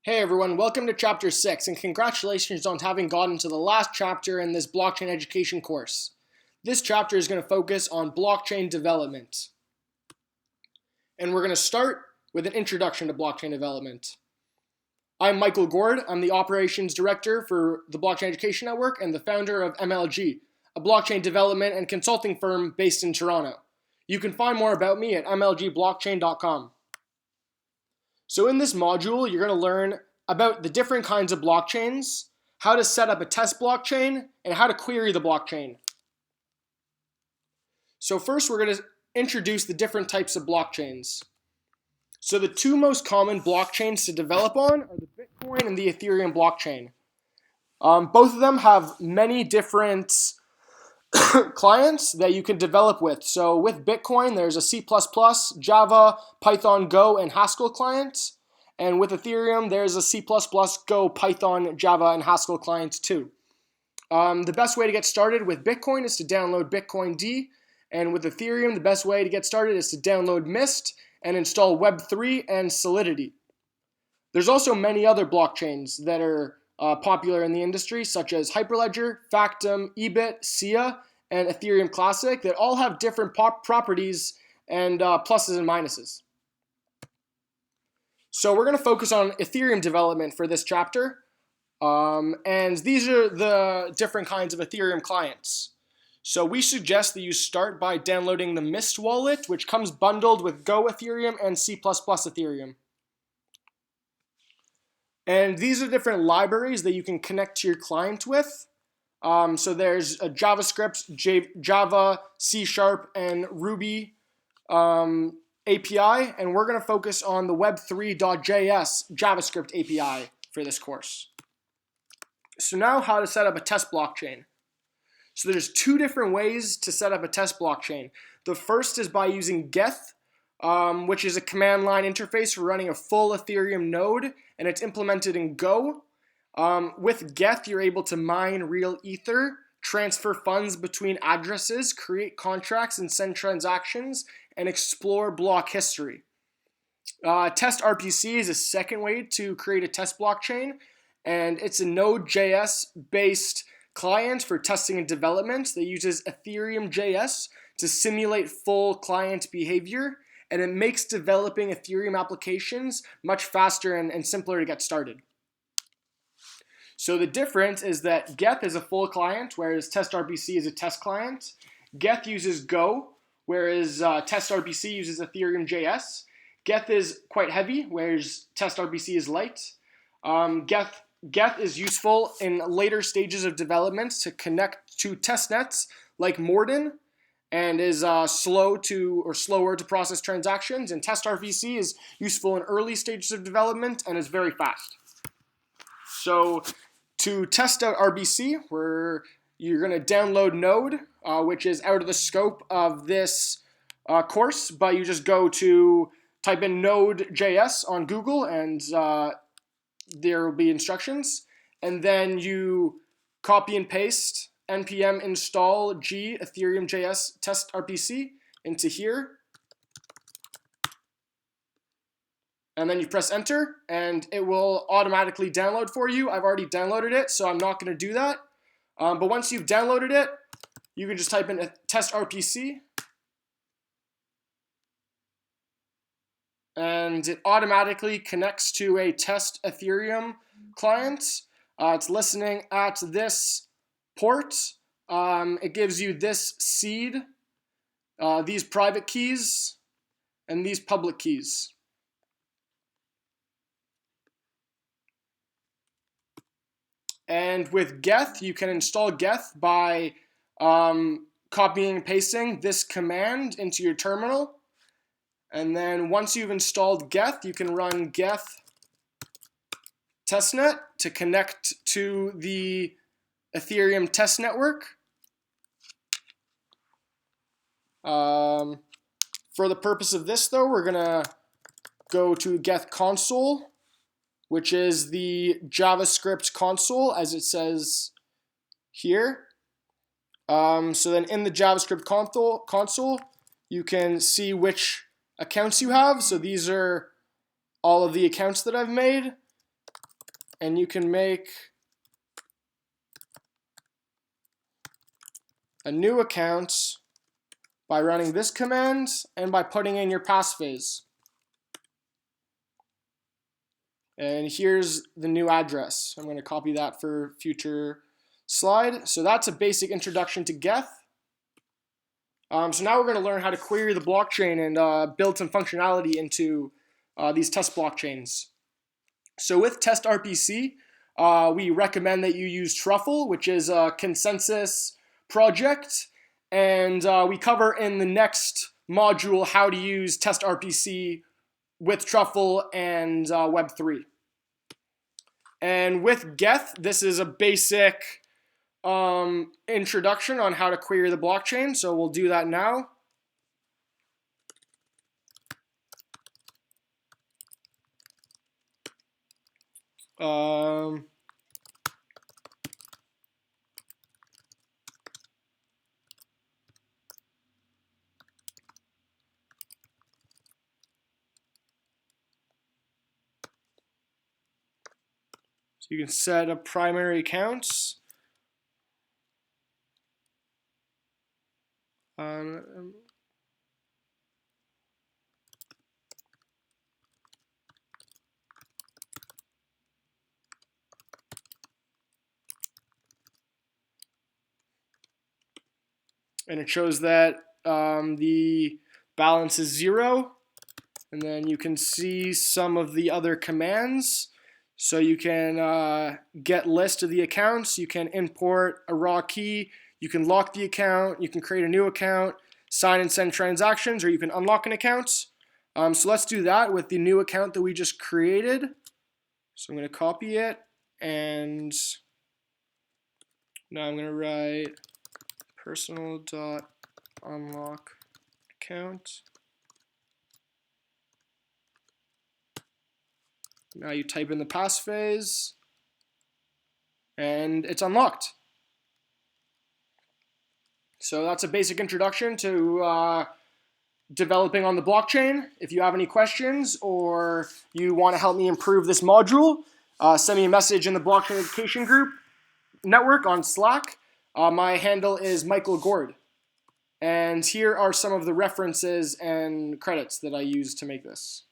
Hey everyone, welcome to Chapter 6, and congratulations on having gotten to the last chapter in this blockchain education course. This chapter is going to focus on blockchain development. And we're going to start with an introduction to blockchain development. I'm Michael Gord. I'm the Operations Director for the Blockchain Education Network and the founder of MLG, a blockchain development and consulting firm based in Toronto. You can find more about me at mlgblockchain.com. So in this module, you're going to learn about the different kinds of blockchains, how to set up a test blockchain, and how to query the blockchain. So first, we're going to introduce the different types of blockchains. So the two most common blockchains to develop on are the Bitcoin and the Ethereum blockchain. Both of them have many different clients that you can develop with. So with Bitcoin, there's a C++, Java, Python, Go, and Haskell client. And with Ethereum, there's a C++, Go, Python, Java, and Haskell clients too. The best way to get started with Bitcoin is to download Bitcoin D. And with Ethereum, the best way to get started is to download Mist and install Web3 and Solidity. There's also many other blockchains that are popular in the industry, such as Hyperledger, Factom, EBIT, SIA, and Ethereum Classic, that all have different properties and pluses and minuses. So we're going to focus on Ethereum development for this chapter, and these are the different kinds of Ethereum clients. So we suggest that you start by downloading the Mist wallet, which comes bundled with Go Ethereum and C++ Ethereum. And these are different libraries that you can connect to your client with. So there's a JavaScript, Java, C#, and Ruby API, and we're going to focus on the Web3.js JavaScript API for this course. So now how to set up a test blockchain. So there's two different ways to set up a test blockchain. The first is by using Geth, which is a command line interface for running a full Ethereum node, and it's implemented in Go. With Geth, you're able to mine real Ether, transfer funds between addresses, create contracts and send transactions, and explore block history. Test RPC is a second way to create a test blockchain, and it's a Node.js based client for testing and development that uses Ethereum JS to simulate full client behavior, and it makes developing Ethereum applications much faster and simpler to get started. So the difference is that Geth is a full client, whereas TestRPC is a test client. Geth uses Go, whereas TestRPC uses Ethereum JS. Geth is quite heavy, whereas TestRPC is light. Geth is useful in later stages of development to connect to testnets like Morden, and is slower to process transactions. And TestRPC is useful in early stages of development and is very fast. So to test out RPC, you're going to download Node, which is out of the scope of this course, but you just type in Node.js on Google, and there will be instructions. And then you copy and paste npm install g Ethereum JS test RPC into here. And then you press enter, and it will automatically download for you. I've already downloaded it, so I'm not going to do that. But once you've downloaded it, you can just type in test RPC, and it automatically connects to a test Ethereum client. It's listening at this port. It gives you this seed, these private keys, and these public keys. And with Geth, you can install Geth by copying and pasting this command into your terminal. And then once you've installed Geth, you can run Geth testnet to connect to the Ethereum test network. For the purpose of this, though, we're going to go to Geth console, which is the JavaScript console, as it says here. So then in the JavaScript console, you can see which accounts you have. So these are all of the accounts that I've made. and you can make a new account by running this command and by putting in your passphrase. And here's the new address. I'm going to copy that for future slide. So that's a basic introduction to Geth. So now we're going to learn how to query the blockchain and build some functionality into these test blockchains. So with TestRPC, we recommend that you use Truffle, which is a consensus project. And we cover in the next module how to use TestRPC with Truffle and Web3. And with Geth, this is a basic introduction on how to query the blockchain. So we'll do that now. So you can set up primary accounts. And it shows that the balance is 0. And then you can see some of the other commands. So you can get list of the accounts, you can import a raw key, you can lock the account, you can create a new account, sign and send transactions, or you can unlock an account. So let's do that with the new account that we just created. So I'm going to copy it, and now I'm going to write personal.unlock account. Now you type in the passphrase, and it's unlocked. So that's a basic introduction to developing on the blockchain. If you have any questions or you want to help me improve this module, send me a message in the Blockchain Education Group network on Slack. My handle is Michael Gord. And here are some of the references and credits that I used to make this.